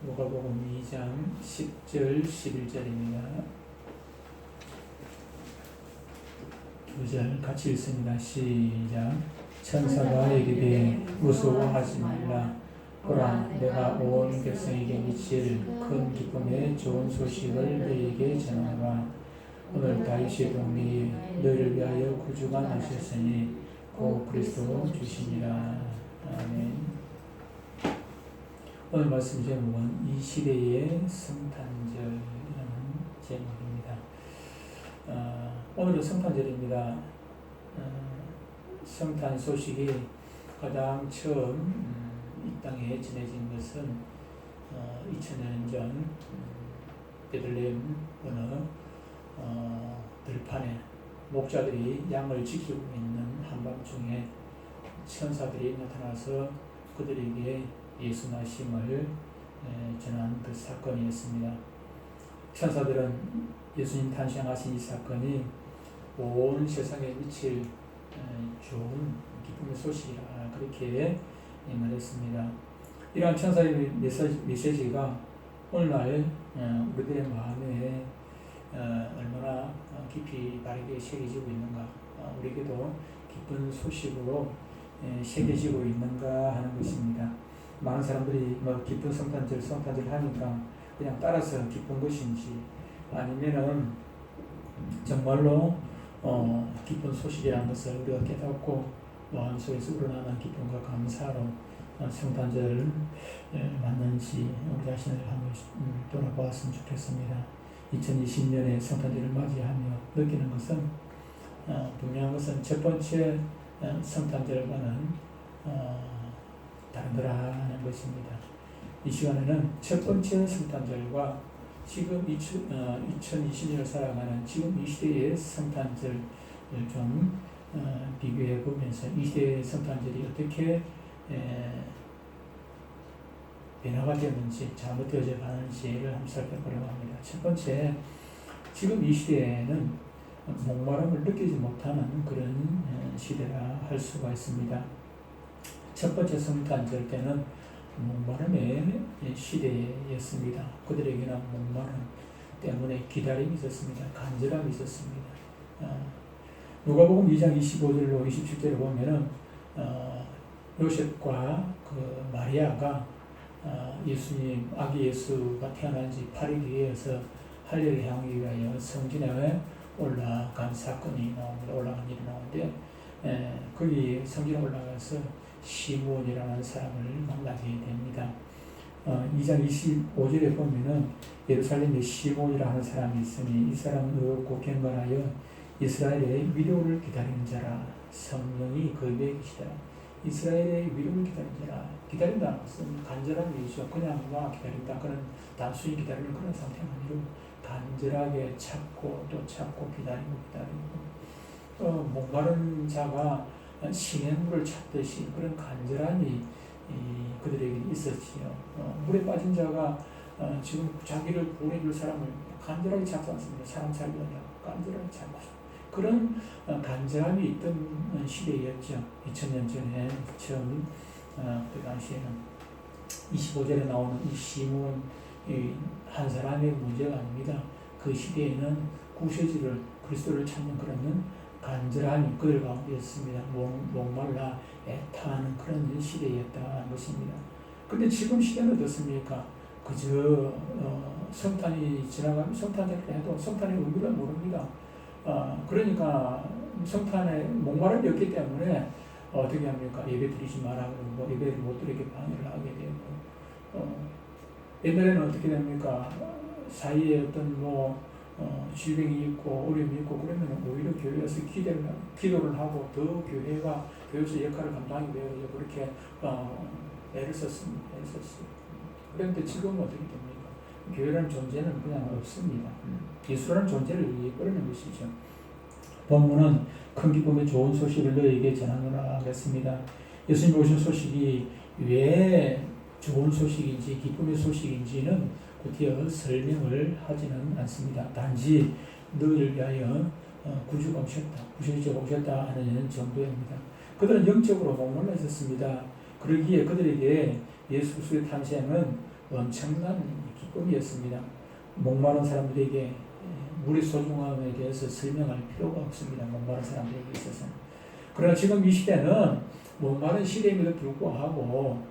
누가복음 2장 10절 11절입니다. 두 절 같이 읽습니다. 시작. 천사가 이르되 무서워하지 말라. 보라, 내가 온 백성에게 미칠 큰 기쁨의 좋은 소식을 너희에게 전하노라. 오늘 다윗의 동리에 너희를 위하여 구주가 나셨으니 곧 그리스도 주시니라. 아멘. 오늘 말씀 제목은 이 시대의 성탄절이라는 제목입니다. 오늘은 성탄절입니다. 성탄 소식이 가장 처음 이 땅에 전해진 것은 2000년 전 베들레헴 어느 들판에 목자들이 양을 지키고 있는 한밤중에 천사들이 나타나서 그들에게 예수 나심을 전한 그 사건이었습니다. 천사들은 예수님 탄생하신 이 사건이 온 세상에 미칠 좋은 기쁨의 소식이라 그렇게 말했습니다. 이러한 천사의 메시지가 오늘날 우리들의 마음에 얼마나 깊이 바르게 새겨지고 있는가, 우리에게도 기쁜 소식으로 새겨지고 있는가 하는 것입니다. 많은 사람들이 기쁜 성탄절 하니까 그냥 따라서 기쁜 것인지, 아니면은 정말로 기쁜 소식이라는 것을 우리가 깨닫고 마음속에서 우러나는 기쁨과 감사로 성탄절을 맞는지 우리 자신을 한번 돌아보았으면 좋겠습니다. 2020년에 성탄절을 맞이하며 느끼는 것은 분명한 것은 첫 번째 성탄절과는 다르더라는 것입니다. 이 시간에는 첫 번째 성탄절과 지금 2020년을 살아가는 지금 이 시대의 성탄절을 좀 비교해 보면서 이 시대의 성탄절이 어떻게 변화가 되었는지, 잘못되어져 가는지를 한번 살펴보려고 합니다. 첫 번째, 지금 이 시대에는 목마름을 느끼지 못하는 그런 시대라 할 수가 있습니다. 첫 번째 성탄절 때는 목마름의 시대였습니다. 그들에게는 목마름 때문에 기다림이 있었습니다. 간절함이 있었습니다. 누가복음 2장 25절로 27절을 보면은 요셉과 그 마리아가 예수님, 아기 예수가 태어난 지 8일이어서 할례를 향하기 위하여 성전에 올라간 사건이 나옵니다. 올라간 일이 나오는데 거기 성전에 올라가서 시므온이라는 사람을 만나게 됩니다. 2장 25절에 보면은 예루살렘에 시므온이라는 사람이 있으니 이 사람은 의롭고 경건하여 이스라엘의 위로를 기다리는 자라. 성령이 그 위에 계시다. 이스라엘의 위로를 기다리는 자라. 기다린다는 것은 간절함이죠. 그냥 기다린다. 그런 단순히 기다리는 그런 상태가 아니고 간절하게 찾고 또 찾고 기다리고 목마른 자가 신의 물을 찾듯이 그런 간절함이 그들에게 있었지요. 물에 빠진 자가 지금 자기를 구원해줄 사람을 간절하게 찾지 않습니다. 사람 살려고 간절하게 찾고 그런 간절함이 있던 시대였죠. 2000년 전에 처음 그 당시에는 25절에 나오는 이 시므온 한 사람의 문제가 아닙니다. 그 시대에는 구세주를 그리스도를 찾는 그런 간절함이 그들 가운데였습니다. 목말라 애타하는 그런 시대였다는 것입니다. 그런데 지금 시대는 어떻습니까? 그저 성탄이 지나가면 성탄을 해도 성탄의 의미를 모릅니다. 그러니까 성탄에 목마름이 없기 때문에 어떻게 합니까? 예배 드리지 마라 그러고 예배를 못 드리게 방해를 하게 되고 옛날에는 어떻게 됩니까? 사이에 어떤 질병이 있고 어려움이 있고 그러면 오히려 교회에서 기도를 하고 더 교회가 교회에서 역할을 감당하기 위해서 그렇게 애를 썼습니다. 그런데 지금은 어떻게 됩니까? 교회라는 존재는 그냥 없습니다. 예수라는 존재를 잃어버리는 것이죠. 본문은 큰 기쁨의 좋은 소식을 너희에게 전하노라 하겠습니다. 예수님 오신 소식이 왜 좋은 소식인지 기쁨의 소식인지는 곧이어 설명을 하지는 않습니다. 단지 너희를 위하여 구주가 오셨다, 구세주가 오셨다 하는 정도입니다. 그들은 영적으로 목말라 있었습니다. 그러기에 그들에게 예수 그리스도의 탄생은 엄청난 기쁨이었습니다. 목마른 사람들에게 물의 소중함에 대해서 설명할 필요가 없습니다. 목마른 사람들에게 있어서는. 그러나 지금 이 시대는 목마른 시대임에도 불구하고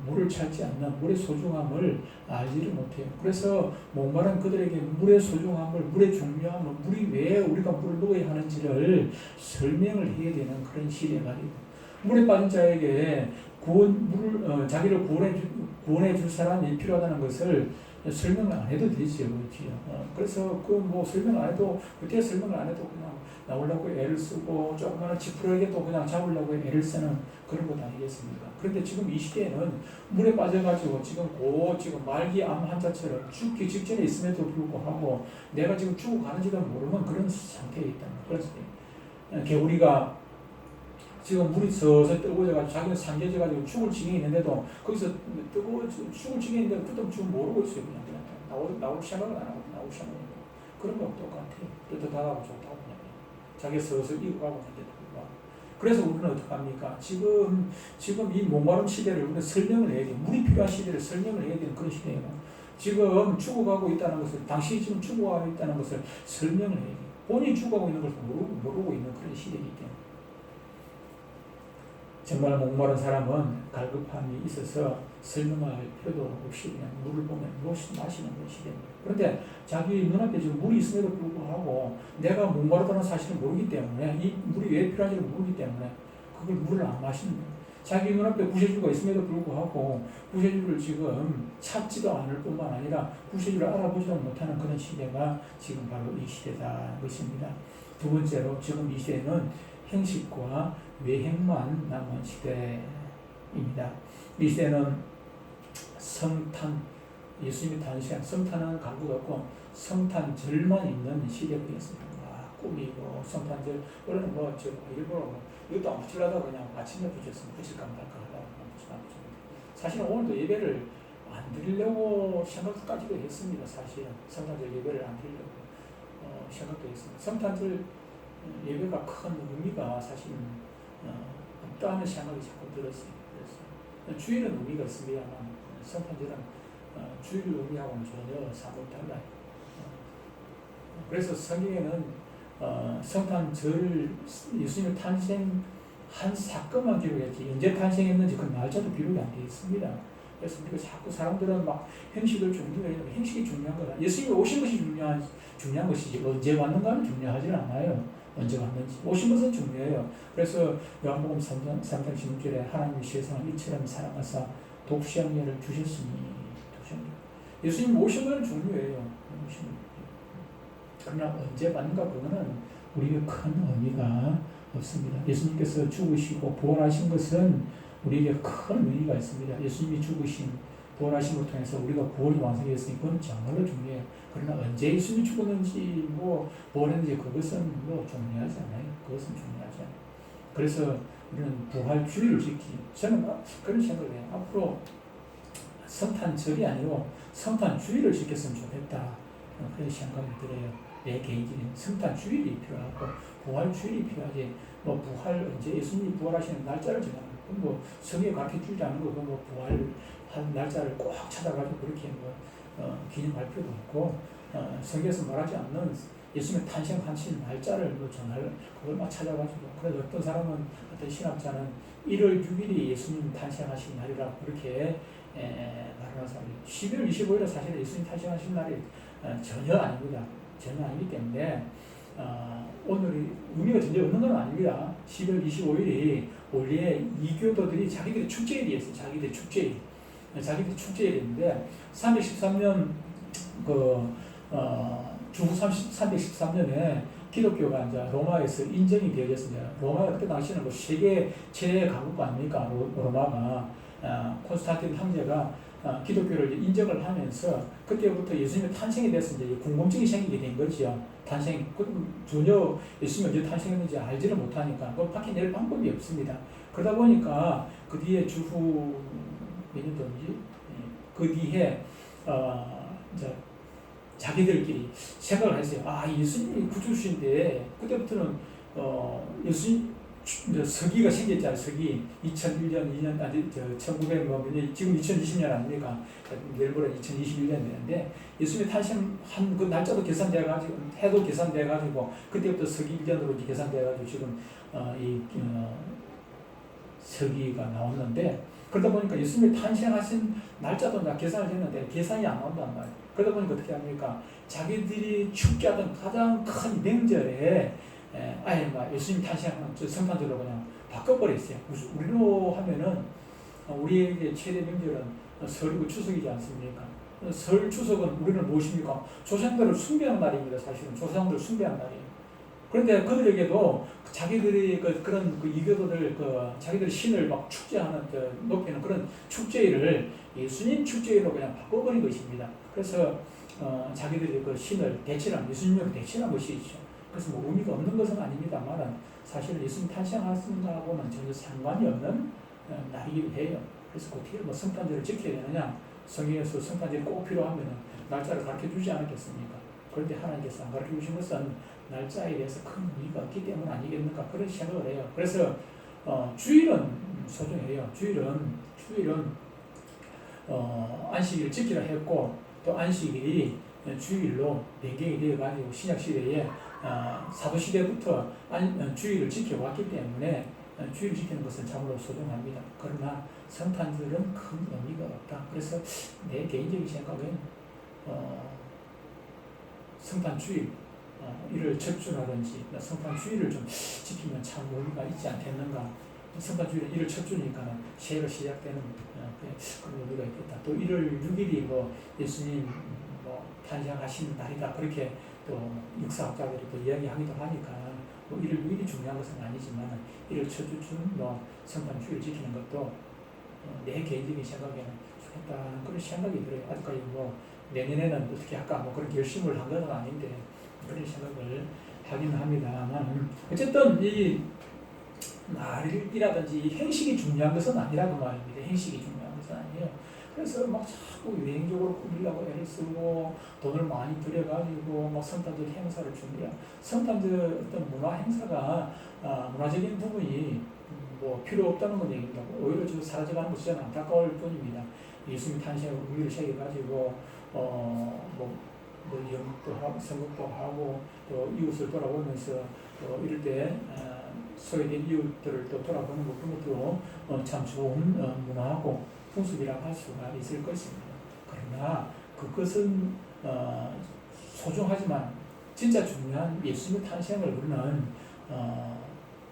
물을 찾지 않는 물의 소중함을 알지를 못해요. 그래서 목마른 그들에게 물의 소중함을, 물의 중요함을, 물이 왜 우리가 물을 먹어야 하는지를 설명을 해야 되는 그런 시대가 아니고, 물에 빠진 자에게 자기를 구원해 줄 사람이 필요하다는 것을 설명을 안 해도 되지요. 그래서 설명 안 해도, 그때 설명을 안 해도 그냥 나오려고 애를 쓰고, 조그마한 지푸라기도 그냥 잡으려고 애를 쓰는 그런 것 아니겠습니까? 그런데 지금 이 시대에는 물에 빠져가지고 지금 말기암 환자처럼 죽기 직전에 있음에도 불구하고 내가 지금 죽어가는지도 모르는 그런 상태에 있다. 그래서 개구리가 지금 물이 서서 뜨거워져가지고 자기는 삼켜져가지고 죽을 지경에 있는데도 거기서 죽을 지경에 있는데 그때도 지금 모르고 있어요. 그냥 나올 생각을 안 하고 나올 생각을 안 하고 그런 거 똑같아요. 뜨뜻하다고 좋다고 자기가 서서 익어가고 있는데도 불구하고. 그래서 우리는 어떡합니까? 지금 이 목마름 시대를 우리는 설명을 해야 돼요. 물이 필요한 시대를 설명을 해야 되는 그런 시대예요. 지금 죽어가고 있다는 것을, 당신이 지금 죽어가고 있다는 것을 설명을 해야 돼요. 본인이 죽어가고 있는 것을 모르고 있는 그런 시대이기 때문에. 정말 목마른 사람은 갈급함이 있어서 설명할 필요도 없이 그냥 물을 보면 마시는 그런 시대입니다. 그런데 자기 눈앞에 지금 물이 있음에도 불구하고 내가 목마르다는 사실을 모르기 때문에, 이 물이 왜 필요한지를 모르기 때문에 그걸 물을 안 마시는 거예요. 자기 눈앞에 구세주가 있음에도 불구하고 구세주를 지금 찾지도 않을 뿐만 아니라 구세주를 알아보지도 못하는 그런 시대가 지금 바로 이 시대다 것입니다. 두 번째로 지금 이 시대는 형식과 외형만 남은 시대입니다. 이 시대는 성탄, 예수님의 탄생, 성탄은 간구가 없고 성탄절만 있는 시대가 되었습니다. 꾸미고 성탄절, 원래는 일부러 이것도 안 붙이려다가 그냥 아침에 붙였으면 붙일까 말까 하다가 사실은 오늘도 예배를 안 드리려고 생각까지도 했습니다. 사실은 성탄절 예배를 안 드리려고 생각도 했습니다. 성탄절 예배가 큰 의미가 사실은 없다는 생각이 자꾸 들었어요. 그래서 주일은 의미가 있습니다만 성탄절은 주일 의미하고는 전혀 사뭇 달라요. 그래서 성경에는 성탄절 예수님의 탄생한 사건만 기록했지 언제 탄생했는지 그 날짜도 기록이 안 되어 있습니다. 그래서 우리가 자꾸 사람들은 막 형식을 중요해요. 형식이 중요한 거다. 예수님이 오신 것이 중요한 것이지 언제 왔는가는 중요하지 않아요. 언제 왔는지. 오신 것은 중요해요. 그래서 요한복음 3장 16절에 하나님이 세상을 이처럼 사랑하사 독생자를 주셨으니. 예수님 오신 것은 중요해요. 그러나 언제 왔는가 그거는 우리에게 큰 의미가 없습니다. 예수님께서 죽으시고 부활하신 것은 우리에게 큰 의미가 있습니다. 예수님이 죽으신 부활하신 것을 통해서 우리가 구원이 완성되었으니 그건 정말로 중요해요. 그러나 언제 예수님이 죽었는지 부활했는지 그것은 중요하지 않아요. 그것은 중요하지 않아요. 그래서 우리는 부활주의를 지키죠. 저는 그런 생각을 해요. 앞으로 성탄절이 아니고 성탄주의를 지켰으면 좋겠다. 그런 생각이 들어요. 내 개인적인 성탄주일이 필요하고 부활주일이 필요하지. 부활 언제 예수님이 부활하시는 날짜를 정하는 거, 성경에 가르쳐주지 않은 거, 부활한 날짜를 꼭 찾아가지고 그렇게 기념할 필요도 없고, 성경에서 말하지 않는 예수님의 탄생하신 날짜를 정할 그걸 찾아가지고. 그래서 어떤 사람은, 어떤 신학자는 1월 6일이 예수님 탄생하신 날이라고 그렇게 말하는 사람이 12월 25일은 사실 예수님 탄생하신 날이 전혀 아닙니다. 전혀 아니기 때문에 오늘이 의미가 전혀 없는 건 아닙니다. 12월 25일이 원래 이교도들이 자기들의 축제일이었어요. 자기들의 축제일인데 313년 주후 313년에 기독교가 이제 로마에서 인정이 되어졌습니다. 로마가 그때 당시에는 세계 최대 강국 아닙니까? 로마가 콘스탄틴 황제가 기독교를 인정을 하면서 그때부터 예수님의 탄생에 대해서 이제 궁금증이 생기게 된 거죠. 전혀 예수님이 언제 탄생했는지 알지를 못하니까 그걸 밝혀낼 방법이 없습니다. 그러다 보니까 그 뒤에 주후 몇 년도인지 그 뒤에 이제 자기들끼리 생각을 했어요. 예수님이 구주주신데 그때부터는 예수님 이제 서기가 생겼잖아요. 서기 2001년, 2년, 아니, 1900, 지금 2020년 아닙니까? 내일 모레 2021년 되는데, 예수님이 탄생한 그 날짜도 계산돼가지고, 해도 계산돼가지고, 그때부터 서기 1년으로 계산돼가지고, 지금, 서기가 나왔는데, 그러다 보니까 예수님이 탄생하신 날짜도 다 계산을 했는데, 계산이 안 나온단 말이에요. 그러다 보니까 어떻게 합니까? 자기들이 축제하던 가장 큰 명절에, 아예 막 예수님 탄생하는 성탄절로 그냥 바꿔버렸어요. 우리로 하면은 우리에게 최대 명절은 설이고 추석이지 않습니까? 설 추석은 우리는 무엇입니까? 조상들을 숭배하는 날입니다. 사실은 조상들을 숭배하는 날이에요. 그런데 그들에게도 자기들이 그런 이교도들 자기들의 신을 막 축제하는 높이는 그런 축제일을 예수님 축제일로 그냥 바꿔버린 것입니다. 그래서 자기들이 그 신을 대체한 예수님을 대체한 것이죠. 그래서 뭐 의미가 없는 것은 아닙니다만 사실 예수님 탄생하신다고는 전혀 상관이 없는 날이기도 해요. 그래서 어떻게 뭐 성탄절을 지켜야 되느냐? 성경에서 성탄절이 꼭 필요하면 날짜를 가르쳐 주지 않았겠습니까? 그런데 하나님께서 안 가르쳐 주신 것은 날짜에 대해서 큰 의미가 없기 때문 아니겠는가 그런 생각을 해요. 그래서 주일은 소중해요. 주일은 안식일을 지키라 했고 또 안식일이 주일로 배경이 되어가지고 신약시대에 사도시대부터 주일을 지켜왔기 때문에 주일을 지키는 것은 참으로 소중합니다. 그러나 성탄절은 큰 의미가 없다. 그래서 내 개인적인 생각은 성탄주일 이를 첫주라든지 성탄주일을 좀 지키면 참 의미가 있지 않겠는가. 성탄주일은 1월 첫 주니까 새해로 시작되는 그런 의미가 있겠다. 또 1월 6일이 예수님 탄생하신 날이다. 그렇게 또 역사학자들이 또 이야기하기도 하니까 1월 6일이 중요한 것은 아니지만 1월 첫 주쯤 성탄주일 지키는 것도 내 개인적인 생각에는 좋겠다. 그런 생각이 들어요. 아직까지 내년에는 어떻게 할까 그런 결심을 한 건 아닌데 그런 생각을 하긴 합니다만 어쨌든 이 날이라든지 행식이 중요한 것은 아니라고 말입니다. 행식이 중요한 것은 아니에요. 그래서 막 자꾸 유행적으로 꾸미려고 애를 쓰고 돈을 많이 들여가지고 성탄절 행사를 준비해요. 성탄절 어떤 문화 행사가 문화적인 부분이 필요 없다는 건 얘기입니다. 오히려 지금 사라져가는 것이 저는 안타까울 뿐입니다. 예수님 탄생을 의미를 새겨가지고 영도 하고 선곡도 하고 또 이웃을 돌아보면서 또 이럴 때 소외된 이웃들을 또 돌아보는 것 그런 것도 참 좋은 문화하고 풍습이라고 할 수가 있을 것입니다. 그러나 그것은 소중하지만 진짜 중요한 예수님의 탄생을 우리는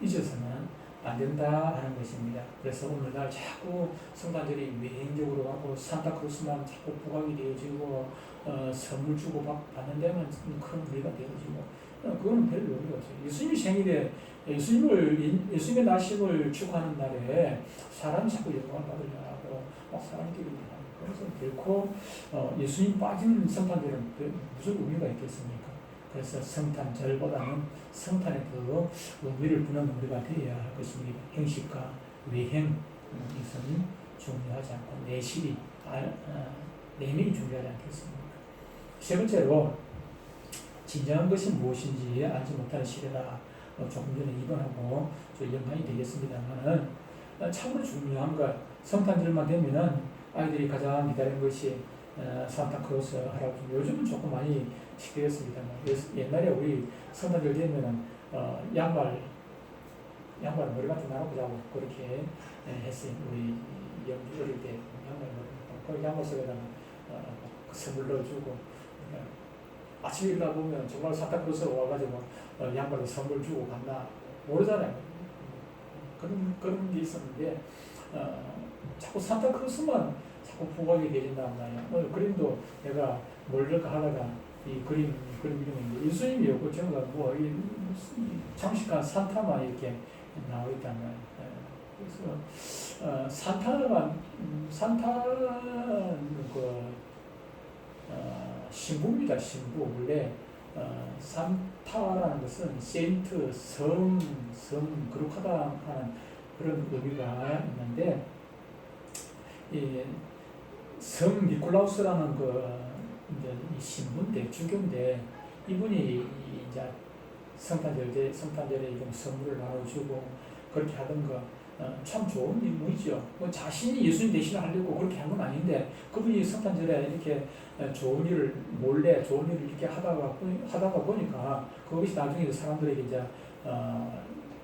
잊어서는 안 된다 하는 것입니다. 그래서 오늘날 자꾸 성탄절이 유행적으로 가고 산타크로스만 자꾸 부각이 되어지고 선물 주고 받는 데만 큰 의미가 되어지고 그거는 별 의미가 없어요. 예수님이 생일에 예수님의 나심을 축하하는 날에 사람이 자꾸 영광을 받으려고 막 사람끼리 하고 그래서 결코 예수님 빠진 성탄절은 무슨 의미가 있겠습니까? 그래서 성탄절보다는 성탄에 더 의미를 두는 우리가 되어야 할 것입니다. 행식과 외행 이것은 중요하지 않고 내면이 중요하지 않겠습니까? 세 번째로 진정한 것이 무엇인지 알지 못하는 시대다. 조금 전에 이번하고 연관이 되겠습니다만은 참으로 중요한 것 성탄절만 되면은 아이들이 가장 기다리는 것이 산타크로스 할아버지 요즘은 조금 많이 시되었습니다만 옛날에 우리 성탄절 되면은 양말 머리맡에 나눠보자고 그렇게 했어요. 우리 영주 어릴 때 양말 속에다가 선물 넣어주고 아침에 일어나 보면 정말 산타크로스가 와가지고 양말로 선물 주고 갔나 모르잖아요. 그런 게 있었는데 자꾸 산타크로스만 자꾸 부각이 되진단 말이야. 오늘 그림도 내가 뭘 넣을까 하다가 이 그림 이름인데 예수님이었고 제가 이 장식한 산타만 이렇게 나와 있단 말이야. 그래서 산타는 신부입니다. 신부. 원래 산타라는 것은 세인트, 성, 거룩하다 하는 그런 의미가 있는데 성 니콜라우스라는 이제 이 신부인데 주교인데 이분이 이제 성탄절에 이런 선물을 나눠주고 그렇게 하던 거 참 좋은 인물이죠. 뭐 자신이 예수님 대신을 하려고 그렇게 한 건 아닌데 그분이 성탄절에 이렇게 좋은 일을 몰래 좋은 일을 이렇게 하다가 보니까 그것이 나중에 사람들에게 이제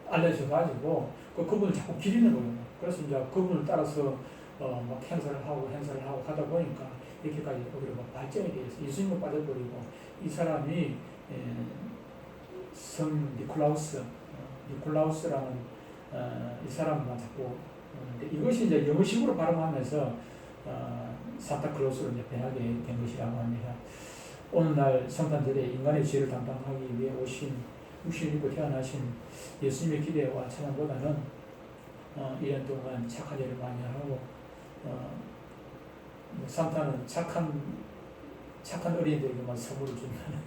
알려져 가지고 그분을 자꾸 기리는 거예요. 그래서 이제 그분을 따라서 막 행사를 하고 하다 보니까 이렇게까지 오히려 막 발전이 되어서 예수님도 빠져버리고 이 사람이 성 니콜라우스라는 이 사람만 자꾸 이것이 이제 영어식으로 발음하면서 산타클로스로 이제 변하게 된 것이라고 합니다. 오늘날 성탄절에 인간의 죄를 담당하기 위해 오신 육신을 입고 태어나신 예수님의 기대와 찬양보다는 1년 동안 착한 일을 많이 하고 산타는 착한 어린이들에게만 선물을 준다는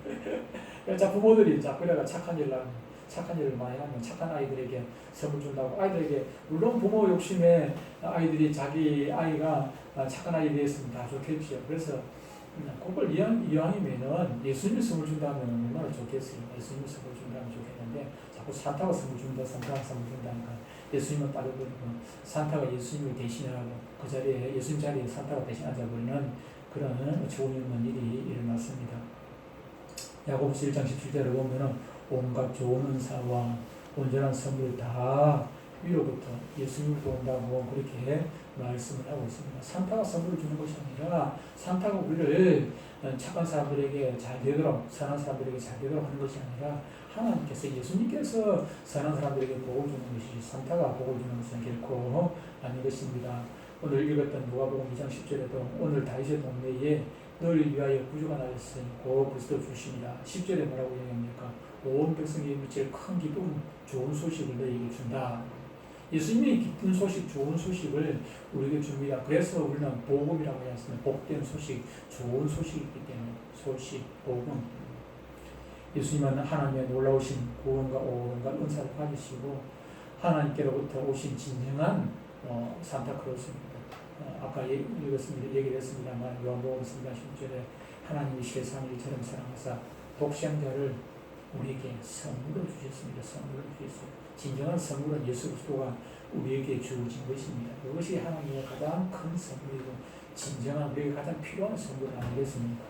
그래서 부모들이 자꾸 내가 착한 일을 많이 하면 착한 아이들에게 선물 준다고 아이들에게 물론 부모 욕심에 아이들이 자기 아이가 착한 아이 되었으면 다 좋겠죠. 그래서 그걸 이왕이면은 예수님이 선물 준다면 얼마나 좋겠어요. 예수님이 선물 준다면 좋겠는데 자꾸 산타가 선물 준다니까 예수님은 빠져버리고 산타가 예수님을 대신하고 그 자리에 예수님 자리에 산타가 대신 앉아버리는 그런 좋은 없는 일이 일어났습니다. 야고보서 1장 17절을 보면은 온갖 좋은 은사와 온전한 선물 다 위로부터 예수님으로 온다고 그렇게 말씀을 하고 있습니다. 산타가 선물을 주는 것이 아니라 산타가 우리를 착한 사람들에게 잘 되도록 선한 사람들에게 잘 되도록 하는 것이 아니라 하나님께서 예수님께서 선한 사람들에게 복을 주는 것이지 산타가 복을 주는 것은 결코 아닌 것입니다. 오늘 읽었던 누가복음 2장 10절에도 오늘 다윗의 동네에 너를 위하여 구주가 나셨으니 곧 그리스도 주시니라. 10절에 뭐라고 얘기합니까? 온 백성에게 미칠 큰 기쁨, 좋은 소식을 너희에게 준다. 예수님이 기쁜 소식, 좋은 소식을 우리에게 줍니다. 그래서 우리는 복음이라고 했습니다. 복된 소식, 좋은 소식이기 때문에 소식, 복음. 예수님은 하나님의 놀라우신 구원과 온갖 은사를 가지시고 하나님께로부터 오신 진정한 산타클로스입니다. 아까 얘기를 했습니다만 요한복음 3장 10절에 하나님이 세상을 이처럼 사랑하사 독생자를 우리에게 선물로 주셨습니다. 선물로 주셨어요. 진정한 선물은 예수 그리스도가 우리에게 주어진 것입니다. 이것이 하나님의 가장 큰 선물이고 진정한 우리에게 가장 필요한 선물 아니겠습니까?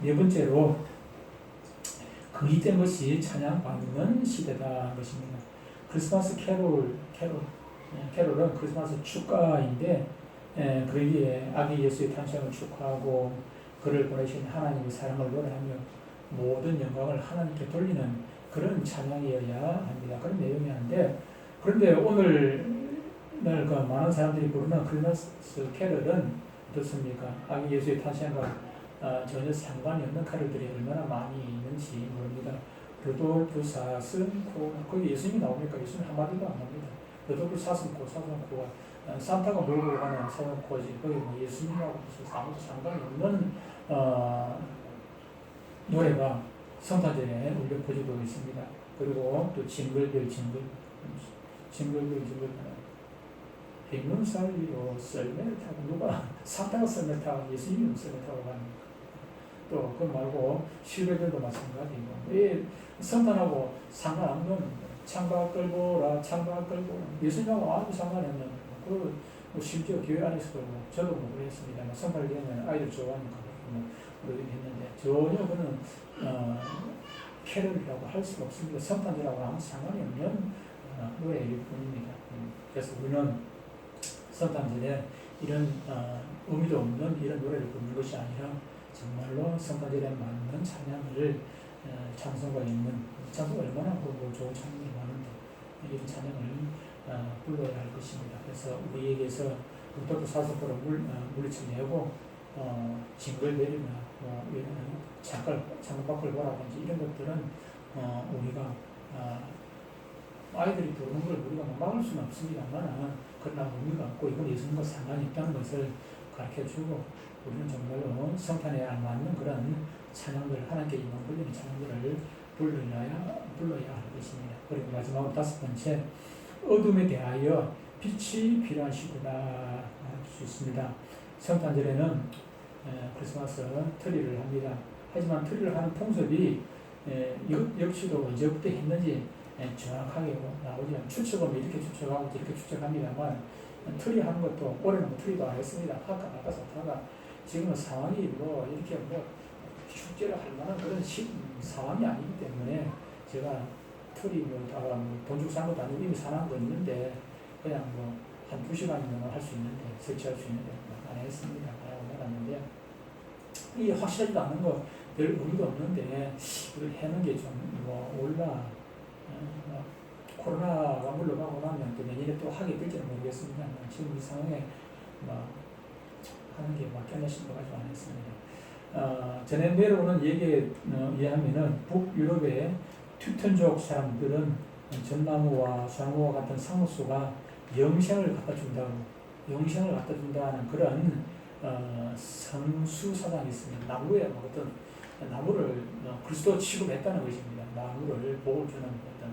네 번째로 거의된 것이 찬양받는 시대다 것입니다. 크리스마스 캐롤은 크리스마스 축가인데 그러기에 아기 예수의 탄생을 축하하고 그를 보내신 하나님의 사랑을 노래하며 모든 영광을 하나님께 돌리는 그런 찬양이어야 합니다. 그런 내용이었는데 그런데 오늘날 그 많은 사람들이 부르는 크리스마스 캐럴은 어떻습니까? 아기 예수의 탄생과 전혀 상관이 없는 캐럴들이 얼마나 많이 있는지 모릅니다. 르돌프 사슴코 거기 예수님이 나옵니까? 예수님 한마디도 안 나옵니다. 르돌프 사슴코가 산타가 몰고 가는 사슴코지 거기 뭐 예수님하고 아무 상관이 없는 노래가 성탄절에 울려 퍼지고 있습니다. 그리고 또 징글벨 빗문살 위로 썰매를 타고 누가 산타가 썰매 타고 예수님이 썰매 타고 가는 또 그거 말고 실외들도 마찬가지고 성탄하고 상관없는 창밖 끌고라 예수님하고 아무 상관이 없는 그 심지어 교회 안에서도 저도 그랬습니다만 성탄을 되면 아이들 좋아하니까 그러긴 했는데 전혀 그는 캐럴이라고 할 수가 없습니다. 성탄절하고 아무 상관이 없는 노래일 뿐입니다. 그래서 우리는 성탄절에 이런 의미도 없는 이런 노래를 부르는 것이 아니라 정말로 성탄절에 맞는 찬양을 찬송가 있는 찬송가 얼마나 좋은 찬양이 많은데 이런 찬양을 불러야 할 것입니다. 그래서 우리에게서 또 사슴포로 물리쳐내고 징글벨이나 이런 창밖을 보라든지 이런 것들은 우리가 아이들이 부르는 걸 우리가 막을 수는 없습니다만 그러나 의미가 없고 이건 예수님과 상관이 있다는 것을 가르쳐주고 우리는 정말로 성탄에 알맞는 그런 찬양들 하나님께 영광 돌리는 찬양들을 불러야 할 것입니다. 그리고 마지막으로 다섯 번째 어둠에 대하여 빛이 필요하시구나 할 수 있습니다. 성탄절에는 크리스마스 트리를 합니다. 하지만 트리를 하는 풍습이 이것 역시도 언제부터 했는지 정확하게 나오지 않아요. 추측은 이렇게 추측하고 저렇게 추측합니다만 틀이 하는 것도 올해는 뭐 틀이도 안 했습니다. 화가 나가서 다가 지금은 상황이 뭐 이렇게 뭐 축제를 할 만한 그런 상황이 아니기 때문에 제가 틀이 돈 주고 산 것도 아니고 이미 사놓은 거 있는데 그냥 뭐 한 2시간이면 할 수 있는데 설치할 수 있는데 안 했습니다. 안 하고 나갔는데 이게 확실하지도 않은 거 별 의미도 없는데 이걸 해는 게 좀 뭐 올라 코로나가 물러가고 나면 또 내년에 또 하게 될지는 모르겠습니다. 지금 이 상황에 뭐 하는 게 맞겠나 싶어가지고 안 했습니다. 전에 내려오는 얘기에 의하면은 북유럽의 튜턴족 사람들은 전나무와 소나무와 같은 상수가 영생을 갖다 준다는 그런 성수사상이 있습니다. 나무에 어떤 나무를 그리스도 취급했다는 것입니다. 나무를 복을 주는 어떤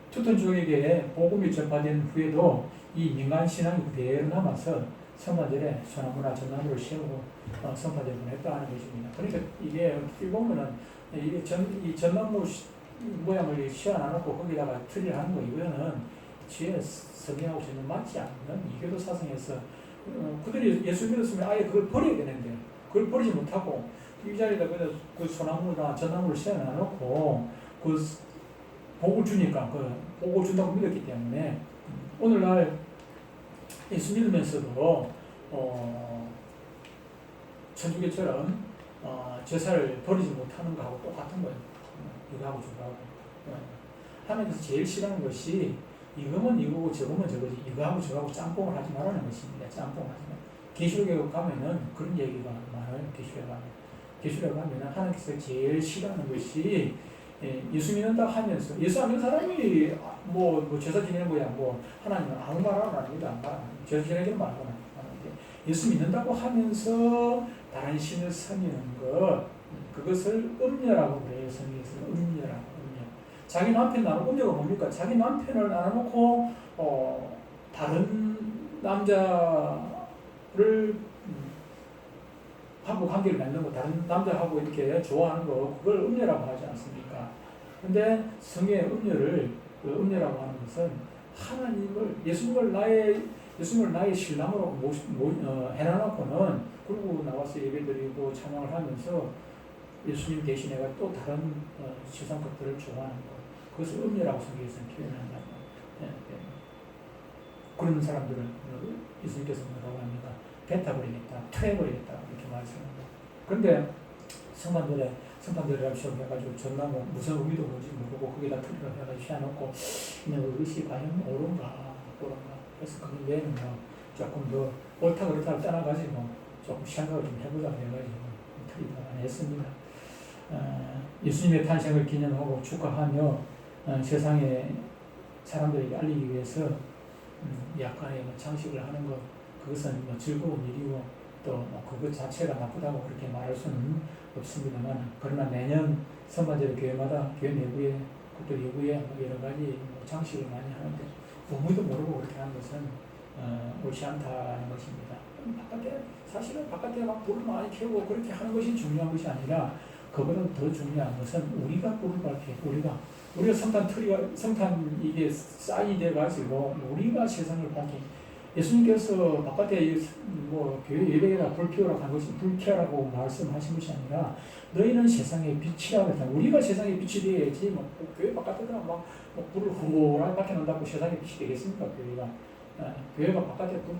튜턴족에게 복음이 전파된 후에도 이 민간 신앙이 그대로 남아서 성탄절에 소나무나 전나무를 세우고 성탄절을 보냈다는 것입니다. 그러니까 이게 어떻게 보면은 이게 이 전나무 모양을 씌워놔놓고 거기다가 틀을 하는 거 이거는 지혜 성경하고 전혀 맞지 않는 이교도 사상에서 그들이 예수 믿었으면 아예 그걸 버려야 되는데 그걸 버리지 못하고 이 자리에다 그 소나무나 전나무를 세워놔놓고 그 복을 주니까 그 복을 준다고 믿었기 때문에 오늘날 예수 믿으면서도 천주교처럼 제사를 버리지 못하는 거하고 똑같은 거예요. 이거하고 저거하고 하나님께서 제일 싫어하는 것이 이거면 이거고 저거면 저거지 이거하고 저거하고 짬뽕을 하지 말라는 것입니다. 짬뽕 하지 마. 계시록에 가면은 그런 얘기가 많아요. 계시록에 가면은 하나님께서 제일 싫어하는 것이 예수 믿는다 하면서 예수 안 믿는 사람이 뭐 제사 지내는 거야 뭐 하나님은 아무 말 안 합니다. 제사 지내기는 말하고 하는데 예수 믿는다고 하면서 다른 신을 섬기는 것 그것을 음녀라고 그래요. 성경에서는 음녀라고 자기 남편 나누고 음녀가 뭡니까? 자기 남편을 나눠놓고 다른 남자를 하고 관계를 맺는 거, 다른 남자하고 이렇게 좋아하는 거, 그걸 음녀라고 하지 않습니까? 근데 성경의 음녀라고 하는 것은 하나님을, 예수님을 나의 신랑으로 해놔놓고는, 그러고 나와서 예배드리고 찬양을 하면서 예수님 대신 내가 또 다른 세상 것들을 좋아하는 것, 그것을 음녀라고 성경에서는 표현한다고. 그런 사람들은 예수님께서 뭐라고 합니까? 뱉어버리겠다, 퇴해버리겠다 이렇게 말씀합니다. 그런데 성탄절에 해가지고 전나무 무슨 의미도 뭔지 모르고 거기다 틀을 해가지고 씌워놓고 이것이 과연 옳은가. 그래서 그 외에는 조금 더 옳다 그렇다를 떠나가지고 조금 생각을 좀 해보자고 해가지고 틀이 안 했습니다. 예수님의 탄생을 기념하고 축하하며 세상에 사람들에게 알리기 위해서 약간의 장식을 하는 것 그것은 즐거운 일이고 또 그것 자체가 나쁘다고 그렇게 말할 수는 없습니다만 그러나 매년 성탄절 교회마다 교회 내부에 그것도 외부에 여러 가지 장식을 많이 하는데 의미도 모르고 그렇게 하는 것은 옳지 않다는 것입니다. 사실은 바깥에 막 불을 많이 켜고 그렇게 하는 것이 중요한 것이 아니라 그보다 더 중요한 것은 우리가 불을 밝히고 우리가 성탄 이게 쌓이 돼가지고 우리가 세상을 밝히 예수님께서 바깥에 교회 예배에다 불 피우라고 한 것이 불 켜라고 말씀하신 것이 아니라 너희는 세상의 빛이라고 했다. 우리가 세상의 빛이 되어야지 교회 바깥에다 불을 후라이 밝혀놓는다고 세상의 빛이 되겠습니까? 교회가 바깥에 불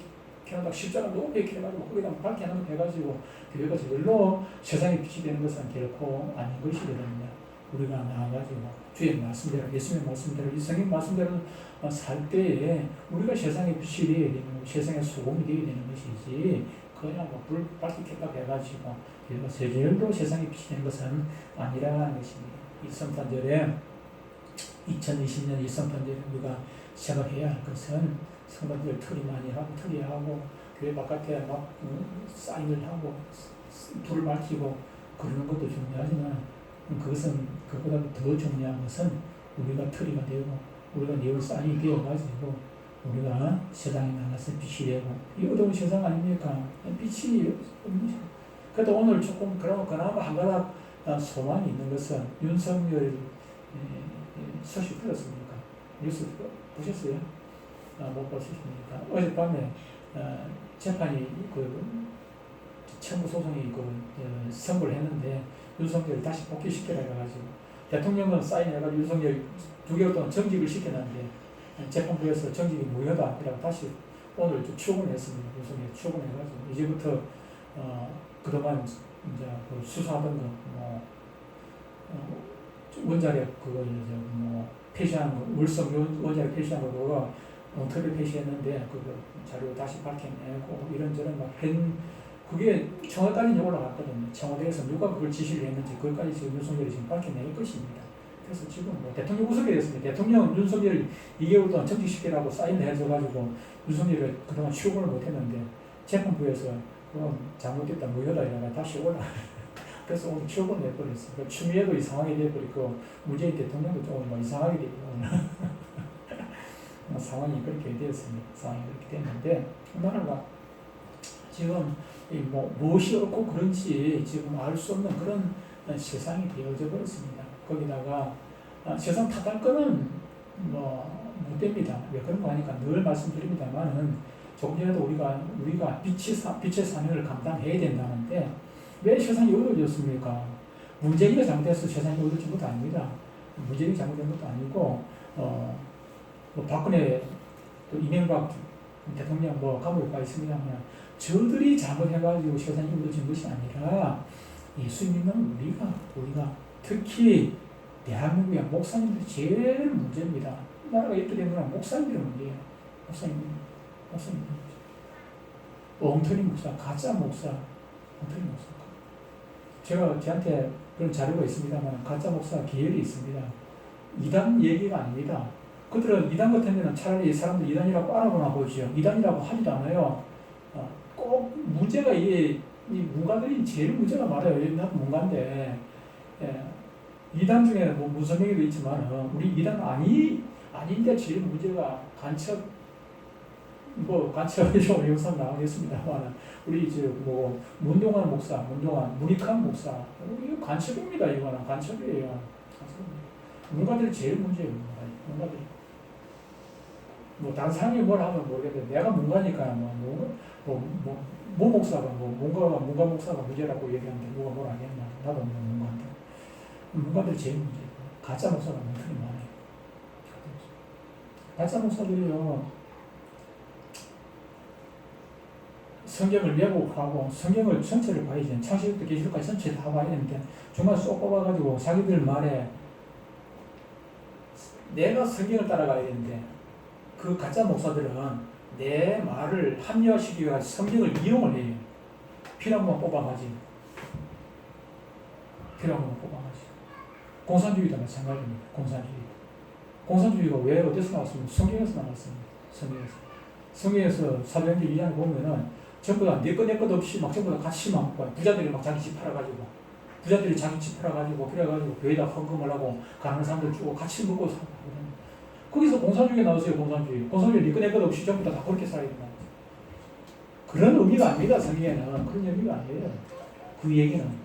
켜놓는다고 십자가 높이 켜가지고 거기다 밝혀놓고 해가지고 교회가 저절로 세상의 빛이 되는 것은 결코 아닌 것이거든요. 우리가 나와가지고 주의 말씀대로 예수님의 말씀대로 이 성경 말씀대로 살 때에 우리가 세상의 빛이 되어야 되는 세상의 소금이 되어야 되는 것이지 그냥 불 밝히 켰다고 해가지고 저절로 세상의 빛이 되는 것은 아니라는 것입니다. 이 성탄절에 2020년 이 성탄절에 우리가 생각해야 할 것은 성탄절 틀이 하고 교회 바깥에 사인을 하고 불을 밝히고 그러는 것도 중요하지만 그것은 그보다 더 중요한 것은 우리가 틀이가 되고 우리가 늘 쌓이 되어가지고 우리가 세상에 나가서 빛이 되고 이 어두운 세상 아닙니까? 빛이 그래도 오늘 조금 그나마 한 가닥 소망이 있는 것은 윤석열 소식 들었습니까? 뉴스 보셨어요? 못 보셨습니까? 어젯밤에 재판이 청구 소송이 선고를 했는데 윤석열을 다시 복귀시키라 해가지고 대통령은 사인해가지고 윤석열 6개월 동안 정직을 시켜놨는데 재판부에서 정직이 무효다 이라고 다시 오늘 출근했습니다. 윤석열 출근해가지고 이제부터 그동안 이제 수사하던 거 원자력 폐시한 거 울성 원자력 폐시한 거 그거 엉터리 폐시했는데 그 자료 다시 밝혀내고 이런저런 그게 청와대까지 올라갔거든요. 청와대에서 누가 그걸 지시를 했는지 그것까지 지금 윤석열이 지금 밝혀낼 것입니다. 그래서 지금 대통령 구속이 됐습니다. 대통령은 윤석열 2개월 동안 정직시키라고 사인해줘가지고 윤석열을 그동안 출근을 못했는데 재판부에서 그건 잘못됐다 무효다 이러면 다시 올라. 그래서 오늘 출근을 해버렸어요. 추미애도 이상하게 돼버리고 문재인 대통령도 좀 이상하게 되고 상황이 그렇게 되었습니다. 상황이 그렇게 됐는데 나라가 지금 무엇이 옳고 그런지 지금 알 수 없는 그런 세상이 되어져 버렸습니다. 거기다가 세상 탓할 거는 못 됩니다. 왜 그런 거 하니까 늘 말씀드립니다만은 조금 전에도 우리가 빛의 사명을 감당해야 된다는데 왜 세상이 어려워졌습니까? 문재인이 잘못해서 세상이 어려워진 것도 아닙니다. 문재인이 잘못된 것도 아니고 박근혜 또 이명박 대통령 감옥에 가 있습니다만 저들이 잘못해가지고 세상이 어려워진 것이 아니라 예수 믿는 우리가 특히 대한민국의 목사님들이 제일 문제입니다. 나라가 이렇게 된 건 목사님들의 문제예요. 목사님들 엉터리 목사, 가짜 목사, 엉터리 목사. 저한테 그런 자료가 있습니다만 가짜 목사 계열이 있습니다. 이단 얘기가 아닙니다. 그들은 이단 같은 데는 차라리 사람들 이단이라고 알아보나 보죠. 이단이라고 하지도 않아요. 꼭 문제가 이 문가들이 제일 문제가 많아요. 나도 문가인데 이단 중에 문선명이도 있지만 우리 이단 아닌데 제일 문제가 간첩이라고 영상 나오겠습니다만 우리 문동환 목사, 문익환 목사 이거 간첩입니다. 이거는 간첩이에요. 문가들이 제일 문제예요. 문가들이 다른 사람이 뭘 하면 모르겠는데 내가 문가니까 모 목사가 문가 목사가 문제라고 얘기하는데 누가 뭘 하겠나. 나도 문가인데 문가들이 제일 문제예요. 가짜 목사가 엄청 많아요. 가짜 목사들이요 성경을 왜곡하고 성경을 전체를 봐야지. 창세기부터 계시록까지 전체 다 봐야 되는데 정말 쏙 뽑아가지고 자기들 말에 내가 성경을 따라가야 되는데 그 가짜 목사들은 내 말을 합리화시키기 위해 성경을 이용을 해요. 필요한 뽑아가지. 공산주의도 마찬가지입니다. 공산주의가 왜 어디서 나왔습니까? 성경에서 나왔습니다. 성경에서 사도행전 2장을 보면은 전부 다 내 것 없이 전부 다 같이 부자들이 자기 집 팔아가지고 그래가지고 교회에다 헌금을 하고 가난한 사람들 주고 같이 먹고 사고 거기서 공산주의가 나왔어요. 공산주의 내 것 없이 전부 다 그렇게 살아야 된다. 그런 의미가 아닙니다. 성경에는 그런 의미가 아니에요. 그 얘기는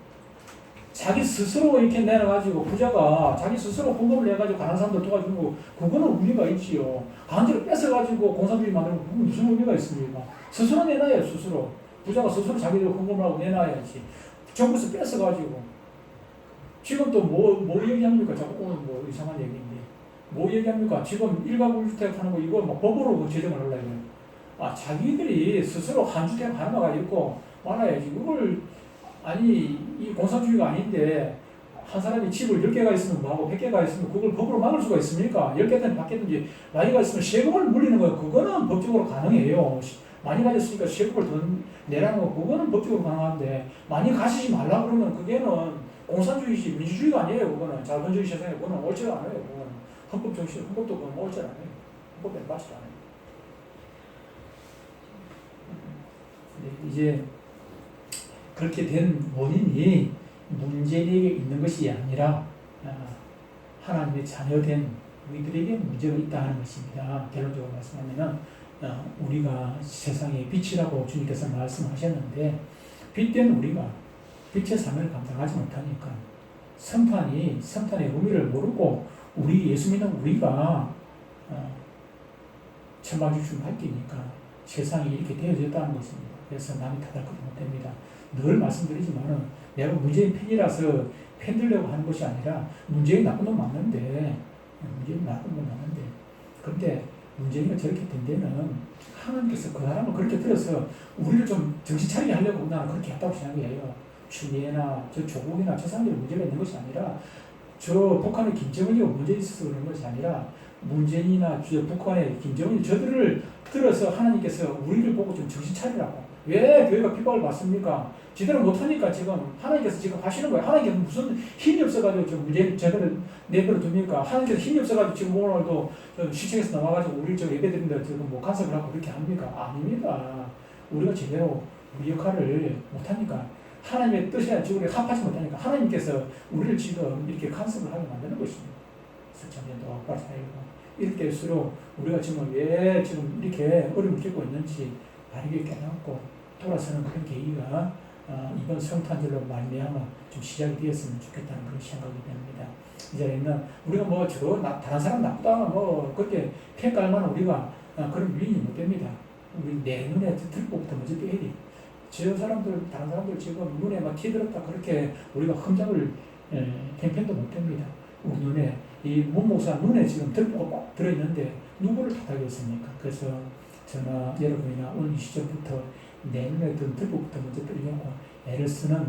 자기 스스로 이렇게 내놔가지고 부자가 자기 스스로 헌금을 해가지고 가난한 사람들 도와주고 그거는 의미가 있지요. 강제로 뺏어가지고 공산주의 만들면 그건 무슨 의미가 있습니까? 스스로 내놔야 스스로. 부자가 스스로 자기들 헌금을 하고 내놔야지. 정부에서 뺏어가지고. 지금 또 뭐 얘기합니까? 자꾸 오늘 이상한 얘기인데. 뭐 얘기합니까? 지금 일가구 1주택 하는 거 이거 법으로 제정을 하려고. 자기들이 스스로 한 주택 하나가 있고 말아야지. 그걸 이 공산주의가 아닌데 한 사람이 집을 10개가 있으면 뭐하고 100개가 있으면 그걸 법으로 막을 수가 있습니까? 10개든 100개든지 많이가 있으면 세금을 물리는 거예요. 그거는 법적으로 가능해요. 많이 가졌으니까 세금을 더 내라는 거 그거는 법적으로 가능한데 많이 가시지 말라 그러면 그게는 공산주의지 민주주의가 아니에요. 그거는 자본주의 세상에 그거는 옳지가 않아요. 그거는 헌법 정신, 헌법도 그건 옳지 않아요. 헌법에 맞지 않아요. 이제 그렇게 된 원인이 문제에게 있는 것이 아니라 하나님의 자녀된 우리들에게 문제가 있다 하는 것입니다. 결론적으로 말씀하면 우리가 세상의 빛이라고 주님께서 말씀하셨는데 빛된 우리가 빛의 사명을 감당하지 못하니까 성탄의 의미를 모르고 우리 예수 믿는 우리가 천방지축 밝히니까 세상이 이렇게 되어졌다는 것입니다. 그래서 남이 탓할 것도 못됩니다. 늘 말씀드리지만은 내가 문재인 팬이라서 팬들려고 하는 것이 아니라 문재인 나쁜 놈 맞는데 그런데 문재인이 저렇게 된 데는 하나님께서 그 사람을 그렇게 들어서 우리를 좀 정신 차리게 하려고 나는 그렇게 했다고 생각해요. 추미애나 저 조국이나 저 사람들이 문제가 있는 것이 아니라 저 북한의 김정은이가 문제 있어서 그런 것이 아니라 문재인이나 저 북한의 김정은이 저들을 들어서 하나님께서 우리를 보고 좀 정신 차리라고. 왜 교회가 핍박을 받습니까? 제대로 못하니까 지금 하나님께서 지금 하시는 거예요. 하나님께서 무슨 힘이 없어가지고 좀 문제 제대로 내버려 둡니까? 하나님께서 힘이 없어가지고 지금 오늘도 시청에서 나와가지고 우리 저 예배드린다 지금 뭐 간섭을 하고 그렇게 합니까? 아닙니다. 우리가 제대로 우리 역할을 못하니까 하나님의 뜻이나 지구에 합하지 못하니까 하나님께서 우리를 지금 이렇게 간섭을 하게 만드는 것입니다. 서천년도 악발사이고 이럴 때일수록 우리가 지금 왜 지금 이렇게 어려움을 겪고 있는지 바르게 깨닫고 돌아서는 그런 계기가 이번 성탄절로 말미암아 좀 시작이 되었으면 좋겠다는 그런 생각이 듭니다. 이 자리에는 우리가 뭐 다른 사람 나쁘다 뭐 그렇게 평가할 만한 우리가 그런 유인이 못 됩니다. 우리 내 눈에 들보부터 먼저 빼야 돼. 다른 사람들 지금 눈에 막 티들었다 그렇게 우리가 흠잡을 편편도 못 됩니다. 우리 눈에 이 문목사 눈에 지금 들보가 꽉 들어있는데 누구를 탓하겠습니까? 그래서 저나 여러분이나 오늘 이 시점부터 내 눈에 든 들보부터 먼저 빼려고 애를 쓰는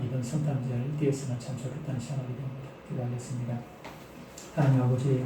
이번 성탄절 되었으면 참 좋겠다는 생각이 듭니다. 기도하겠습니다. 하나님 아버지